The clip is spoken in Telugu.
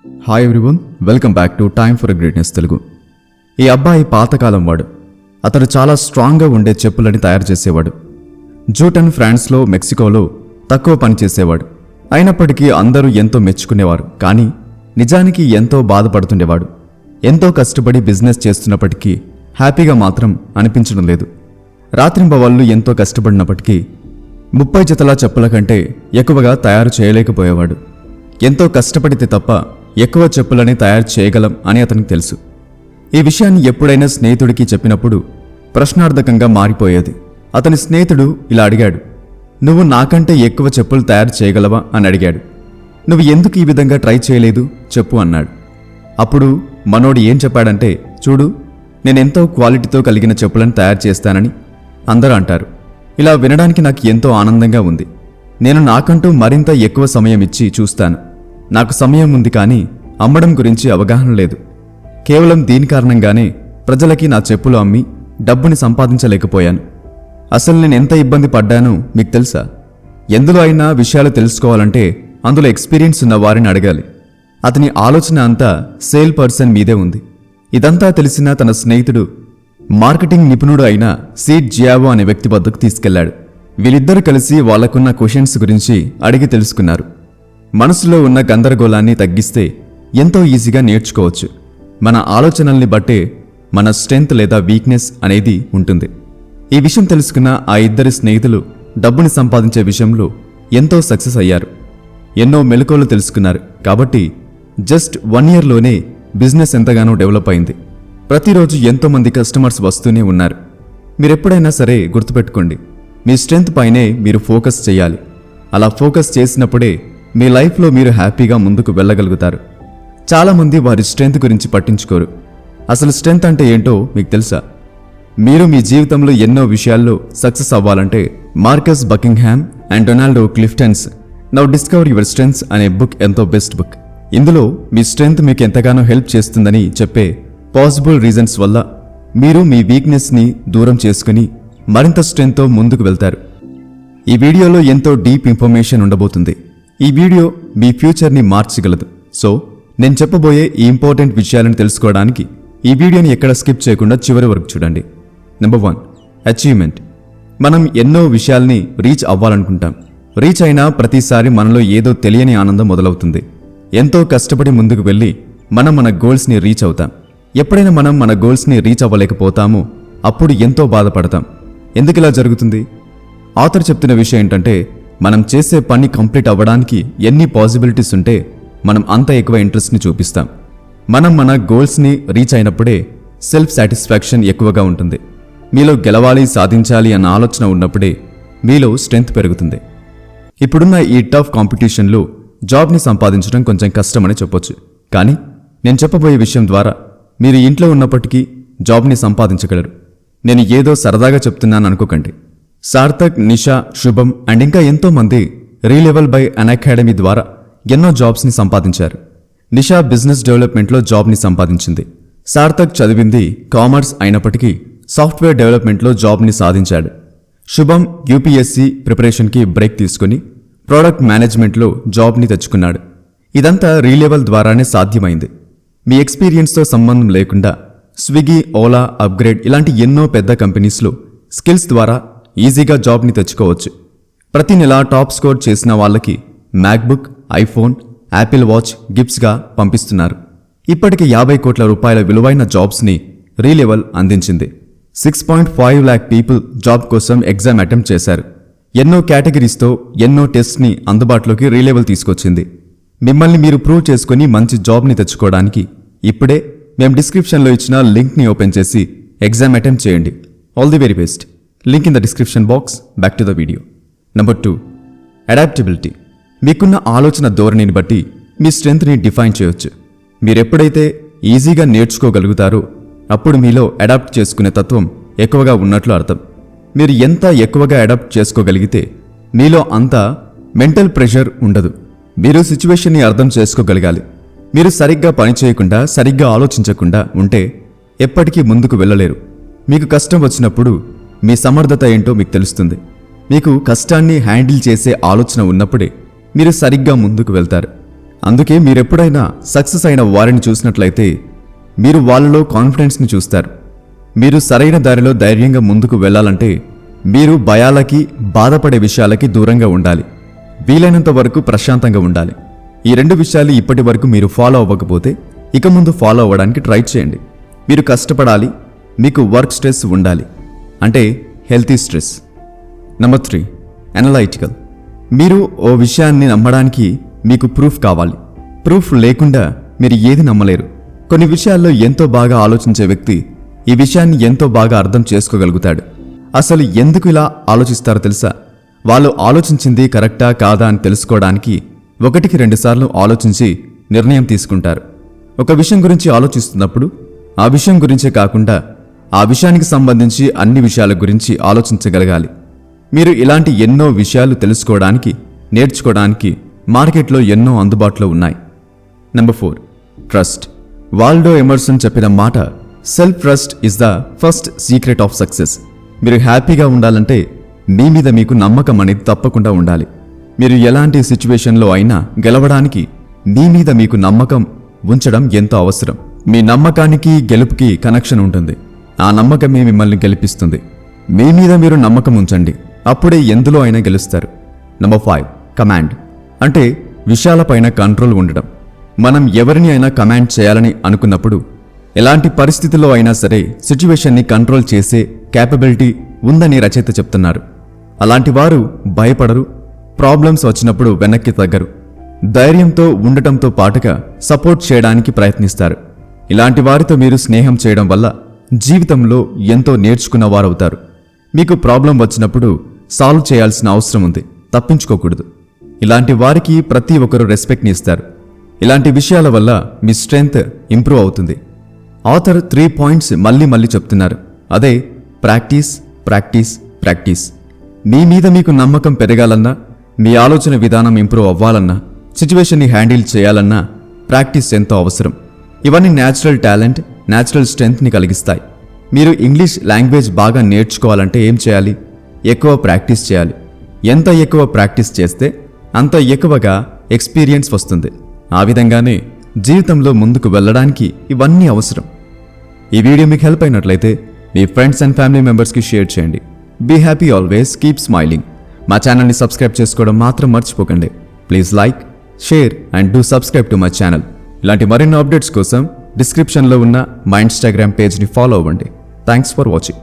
Hi everyone, welcome back to time for greatness Telugu. ఈ అబ్బాయి పాతకాలం వాడు. అతడు చాలా స్ట్రాంగ్గా ఉండే చెప్పులని తయారు చేసేవాడు. జూటన్ ఫ్రాన్స్లో, మెక్సికోలో తక్కువ పని చేసేవాడు. అయినప్పటికీ అందరూ ఎంతో మెచ్చుకునేవారు. కానీ నిజానికి ఎంతో బాధపడుతుండేవాడు. ఎంతో కష్టపడి బిజినెస్ చేస్తున్నప్పటికీ హ్యాపీగా మాత్రం అనిపించడం లేదు. రాత్రింబవళ్ళు ఎంతో కష్టపడినప్పటికీ 30 జతల చెప్పుల కంటే ఎక్కువగా తయారు చేయలేకపోయేవాడు. ఎంతో కష్టపడితే తప్ప ఎక్కువ చెప్పులని తయారు చేయగలం అని అతనికి తెలుసు. ఈ విషయాన్ని ఎప్పుడైనా స్నేహితుడికి చెప్పినప్పుడు ప్రశ్నార్థకంగా మారిపోయేది. అతని స్నేహితుడు ఇలా అడిగాడు, నువ్వు నాకంటే ఎక్కువ చెప్పులు తయారు చేయగలవా అని అడిగాడు. నువ్వు ఎందుకు ఈ విధంగా ట్రై చేయలేదు చెప్పు అన్నాడు. అప్పుడు మనోడు ఏం చెప్పాడంటే, చూడు, నేనెంతో క్వాలిటీతో కలిగిన చెప్పులను తయారు చేస్తానని అందరూ అంటారు. ఇలా వినడానికి నాకు ఎంతో ఆనందంగా ఉంది. నేను నాకంటూ మరింత ఎక్కువ సమయం ఇచ్చి చూస్తాను. నాకు సమయం ఉంది, కానీ అమ్మడం గురించి అవగాహన లేదు. కేవలం దీని కారణంగానే ప్రజలకి నా చెప్పులు అమ్మి డబ్బుని సంపాదించలేకపోయాను. అసలు నేను ఎంత ఇబ్బంది పడ్డానో మీకు తెలుసా? ఎందులో అయినా విషయాలు తెలుసుకోవాలంటే అందులో ఎక్స్పీరియన్స్ ఉన్న వారిని అడగాలి. అతని ఆలోచన అంతా సేల్ పర్సన్ మీదే ఉంది. ఇదంతా తెలిసిన తన స్నేహితుడు మార్కెటింగ్ నిపుణుడు అయిన సీడ్ జియావో అనే వ్యక్తి వద్దకు తీసుకెళ్లాడు. వీళ్ళిద్దరూ కలిసి వాళ్లకున్న క్వశ్చన్స్ గురించి అడిగి తెలుసుకున్నారు. మనసులో ఉన్న గందరగోళాన్ని తగ్గిస్తే ఎంతో ఈజీగా నేర్చుకోవచ్చు. మన ఆలోచనల్ని బట్టే మన స్ట్రెంగ్త్ లేదా వీక్నెస్ అనేది ఉంటుంది. ఈ విషయం తెలుసుకున్న ఆ ఇద్దరి స్నేహితులు డబ్బుని సంపాదించే విషయంలో ఎంతో సక్సెస్ అయ్యారు. ఎన్నో మెలకువలు తెలుసుకున్నారు. కాబట్టి జస్ట్ 1 ఇయర్లోనే బిజినెస్ ఎంతగానో డెవలప్ అయింది. ప్రతిరోజు ఎంతోమంది కస్టమర్స్ వస్తూనే ఉన్నారు. మీరెప్పుడైనా సరే గుర్తుపెట్టుకోండి, మీ స్ట్రెంగ్త్ పైనే మీరు ఫోకస్ చేయాలి. అలా ఫోకస్ చేసినప్పుడే మీ లైఫ్లో మీరు హ్యాపీగా ముందుకు వెళ్ళగలుగుతారు. చాలామంది వారి స్ట్రెంగ్త్ గురించి పట్టించుకోరు. అసలు స్ట్రెంగ్త్ అంటే ఏంటో మీకు తెలుసా? మీరు మీ జీవితంలో ఎన్నో విషయాల్లో సక్సెస్ అవ్వాలంటే Marcus Buckingham and Donald Clifton's now discover your strengths అనే బుక్ ఎంతో బెస్ట్ బుక్. ఇందులో మీ స్ట్రెంగ్త్ మీకు ఎంతగానో హెల్ప్ చేస్తుందని చెప్పే పాసిబుల్ రీజన్స్ వల్ల మీరు మీ వీక్నెస్ని దూరం చేసుకుని మరింత స్ట్రెంగ్త్తో ముందుకు వెళ్తారు. ఈ వీడియోలో ఎంతో డీప్ ఇన్ఫర్మేషన్ ఉండబోతుంది. ఈ వీడియో మీ ఫ్యూచర్ని మార్చగలదు. సో నేను చెప్పబోయే ఈ ఇంపార్టెంట్ విషయాలను తెలుసుకోవడానికి ఈ వీడియోని ఎక్కడ స్కిప్ చేయకుండా చివరి వరకు చూడండి. Number 1, achievement. మనం ఎన్నో విషయాల్ని రీచ్ అవ్వాలనుకుంటాం. రీచ్ అయినా ప్రతిసారి మనలో ఏదో తెలియని ఆనందం మొదలవుతుంది. ఎంతో కష్టపడి ముందుకు వెళ్ళి మనం మన గోల్స్ని రీచ్ అవుతాం. ఎప్పుడైనా మనం మన గోల్స్ని రీచ్ అవ్వలేకపోతామో అప్పుడు ఎంతో బాధపడతాం. ఎందుకు ఇలా జరుగుతుంది? ఆథర్ చెప్తున్న విషయం ఏంటంటే, మనం చేసే పని కంప్లీట్ అవ్వడానికి ఎన్ని పాసిబిలిటీస్ ఉంటే మనం అంత ఎక్కువ ఇంట్రెస్ట్ని చూపిస్తాం. మనం మన గోల్స్ని రీచ్ అయినప్పుడే సెల్ఫ్ సాటిస్ఫాక్షన్ ఎక్కువగా ఉంటుంది. మీలో గెలవాలి, సాధించాలి అన్న ఆలోచన ఉన్నప్పుడే మీలో స్ట్రెంగ్త్ పెరుగుతుంది. ఇప్పుడున్న ఈ టఫ్ కాంపిటీషన్లో జాబ్ని సంపాదించడం కొంచెం కష్టమని చెప్పొచ్చు. కానీ నేను చెప్పబోయే విషయం ద్వారా మీరు ఇంట్లో ఉన్నప్పటికీ జాబ్ని సంపాదించగలరు. నేను ఏదో సరదాగా చెప్తున్నాను అనుకోకండి. సార్థక్, నిషా, శుభం అండ్ ఇంకా ఎంతో మంది రీలెవెల్ బై అన్ అకాడమీ ద్వారా ఎన్నో జాబ్స్ని సంపాదించారు. నిషా బిజినెస్ డెవలప్మెంట్లో జాబ్ని సంపాదించింది. సార్థక్ చదివింది కామర్స్ అయినప్పటికీ సాఫ్ట్వేర్ డెవలప్మెంట్లో జాబ్ని సాధించాడు. శుభం యూపీఎస్సీ ప్రిపరేషన్కి బ్రేక్ తీసుకుని ప్రోడక్ట్ మేనేజ్మెంట్లో జాబ్ని తెచ్చుకున్నాడు. ఇదంతా రీలెవెల్ ద్వారానే సాధ్యమైంది. మీ ఎక్స్పీరియన్స్తో సంబంధం లేకుండా స్విగ్గీ, ఓలా, అప్గ్రేడ్ ఇలాంటి ఎన్నో పెద్ద కంపెనీస్లో స్కిల్స్ ద్వారా ఈజీగా జాబ్ని తెచ్చుకోవచ్చు. ప్రతి నెల టాప్ స్కోర్ చేసిన వాళ్ళకి మ్యాక్బుక్, ఐఫోన్, యాపిల్ వాచ్ గిఫ్ట్స్గా పంపిస్తున్నారు. ఇప్పటికి 50 కోట్ల రూపాయల విలువైన జాబ్స్ని రీలెవెల్ అందించింది. 6.5 lakh పీపుల్ జాబ్ కోసం ఎగ్జామ్ అటెంప్ట్ చేశారు. ఎన్నో కేటగిరీస్తో ఎన్నో టెస్ట్ని అందుబాటులోకి రీలెవెల్ తీసుకొచ్చింది. మిమ్మల్ని మీరు ప్రూవ్ చేసుకుని మంచి జాబ్ని తెచ్చుకోవడానికి ఇప్పుడే మేము డిస్క్రిప్షన్లో ఇచ్చిన లింక్ని ఓపెన్ చేసి ఎగ్జామ్ అటెంప్ట్ చేయండి. All the very best. Link in the description box. Back to the video. Number 2, adaptability. మీకున్న ఆలోచన ధోరణిని బట్టి మీ స్ట్రెంగ్త్ని డిఫైన్ చేయొచ్చు. మీరెప్పుడైతే ఈజీగా నేర్చుకోగలుగుతారో అప్పుడు మీలో అడాప్ట్ చేసుకునే తత్వం ఎక్కువగా ఉన్నట్లు అర్థం. మీరు ఎంత ఎక్కువగా అడాప్ట్ చేసుకోగలిగితే మీలో అంత మెంటల్ ప్రెషర్ ఉండదు. మీరు సిచ్యువేషన్ని అర్థం చేసుకోగలగాలి. మీరు సరిగ్గా పనిచేయకుండా, సరిగ్గా ఆలోచించకుండా ఉంటే ఎప్పటికీ ముందుకు వెళ్ళలేరు. మీకు కష్టం వచ్చినప్పుడు మీ సమర్థత ఏంటో మీకు తెలుస్తుంది. మీకు కష్టాన్ని హ్యాండిల్ చేసే ఆలోచన ఉన్నప్పుడే మీరు సరిగ్గా ముందుకు వెళ్తారు. అందుకే మీరెప్పుడైనా సక్సెస్ అయిన వారిని చూసినట్లయితే మీరు వాళ్ళలో కాన్ఫిడెన్స్ని చూస్తారు. మీరు సరైన దారిలో ధైర్యంగా ముందుకు వెళ్ళాలంటే మీరు భయాలకి, బాధపడే విషయాలకి దూరంగా ఉండాలి. వీలైనంత వరకు ప్రశాంతంగా ఉండాలి. ఈ 2 విషయాలు ఇప్పటి వరకు మీరు ఫాలో అవ్వకపోతే ఇక ముందు ఫాలో అవ్వడానికి ట్రై చేయండి. మీరు కష్టపడాలి, మీకు వర్క్ స్ట్రెస్ ఉండాలి, అంటే హెల్తీ స్ట్రెస్. Number 3, analytical. మీరు ఓ విషయాన్ని నమ్మడానికి మీకు ప్రూఫ్ కావాలి. ప్రూఫ్ లేకుండా మీరు ఏది నమ్మలేరు. కొన్ని విషయాల్లో ఎంతో బాగా ఆలోచించే వ్యక్తి ఈ విషయాన్ని ఎంతో బాగా అర్థం చేసుకోగలుగుతాడు. అసలు ఎందుకు ఇలా ఆలోచిస్తారో తెలుసా? వాళ్ళు ఆలోచించింది కరెక్టా కాదా అని తెలుసుకోవడానికి 1కి 2 సార్లు ఆలోచించి నిర్ణయం తీసుకుంటారు. ఒక విషయం గురించి ఆలోచిస్తున్నప్పుడు ఆ విషయం గురించే కాకుండా ఆ విషయానికి సంబంధించి అన్ని విషయాల గురించి ఆలోచించగలగాలి. మీరు ఇలాంటి ఎన్నో విషయాలు తెలుసుకోవడానికి, నేర్చుకోవడానికి మార్కెట్లో ఎన్నో అందుబాటులో ఉన్నాయి. Number 4, trust. వాల్డో ఎమర్సన్ చెప్పిన మాట, self trust is the first secret of success. మీరు హ్యాపీగా ఉండాలంటే మీ మీద మీకు నమ్మకం అనేది తప్పకుండా ఉండాలి. మీరు ఎలాంటి సిచ్యువేషన్లో అయినా గెలవడానికి మీ మీద మీకు నమ్మకం ఉంచడం ఎంతో అవసరం. మీ నమ్మకానికి గెలుపుకి కనెక్షన్ ఉంటుంది. ఆ నమ్మకమే మిమ్మల్ని గెలిపిస్తుంది. మీ మీద మీరు నమ్మకం ఉంచండి, అప్పుడే ఎందులో అయినా గెలుస్తారు. Number 5, command. అంటే విషయాలపైన కంట్రోల్ ఉండడం. మనం ఎవరిని అయినా కమాండ్ చేయాలని అనుకున్నప్పుడు ఎలాంటి పరిస్థితుల్లో అయినా సరే సిచ్యువేషన్ని కంట్రోల్ చేసే క్యాపబిలిటీ ఉందని రచయిత చెప్తున్నారు. అలాంటి వారు భయపడరు, ప్రాబ్లమ్స్ వచ్చినప్పుడు వెనక్కి తగ్గరు, ధైర్యంతో ఉండటంతో పాటుగా సపోర్ట్ చేయడానికి ప్రయత్నిస్తారు. ఇలాంటి వారితో మీరు స్నేహం చేయడం వల్ల జీవితంలో ఎంతో నేర్చుకున్నవారవుతారు. మీకు ప్రాబ్లం వచ్చినప్పుడు సాల్వ్ చేయాల్సిన అవసరం ఉంది, తప్పించుకోకూడదు. ఇలాంటి వారికి ప్రతి ఒక్కరూ రెస్పెక్ట్ని ఇస్తారు. ఇలాంటి విషయాల వల్ల మీ స్ట్రెంగ్త్ ఇంప్రూవ్ అవుతుంది. ఆథర్ 3 పాయింట్స్ మళ్ళీ చెప్తున్నారు. అదే ప్రాక్టీస్, ప్రాక్టీస్, ప్రాక్టీస్. మీ మీద మీకు నమ్మకం పెరగాలన్నా, మీ ఆలోచన విధానం ఇంప్రూవ్ అవ్వాలన్నా, సిచ్యువేషన్ని హ్యాండిల్ చేయాలన్నా ప్రాక్టీస్ ఎంతో అవసరం. ఇవన్నీ న్యాచురల్ టాలెంట్, న్యాచురల్ స్ట్రెంగ్త్ని కలిగిస్తాయి. మీరు ఇంగ్లీష్ లాంగ్వేజ్ బాగా నేర్చుకోవాలంటే ఏం చేయాలి? ఎక్కువ ప్రాక్టీస్ చేయాలి. ఎంత ఎక్కువ ప్రాక్టీస్ చేస్తే అంత ఎక్కువగా ఎక్స్పీరియన్స్ వస్తుంది. ఆ విధంగానే జీవితంలో ముందుకు వెళ్ళడానికి ఇవన్నీ అవసరం. ఈ వీడియో మీకు హెల్ప్ అయినట్లయితే మీ ఫ్రెండ్స్ అండ్ ఫ్యామిలీ మెంబర్స్కి షేర్ చేయండి. Be happy always, keep smiling. మా ఛానల్ని సబ్స్క్రైబ్ చేసుకోవడం మాత్రం మర్చిపోకండి. Please like, share and do subscribe to my channel. ఇలాంటి మరిన్ని అప్డేట్స్ కోసం డిస్క్రిప్షన్లో ఉన్న మా ఇన్స్టాగ్రామ్ పేజ్ని ఫాలో అవ్వండి. Thanks for watching.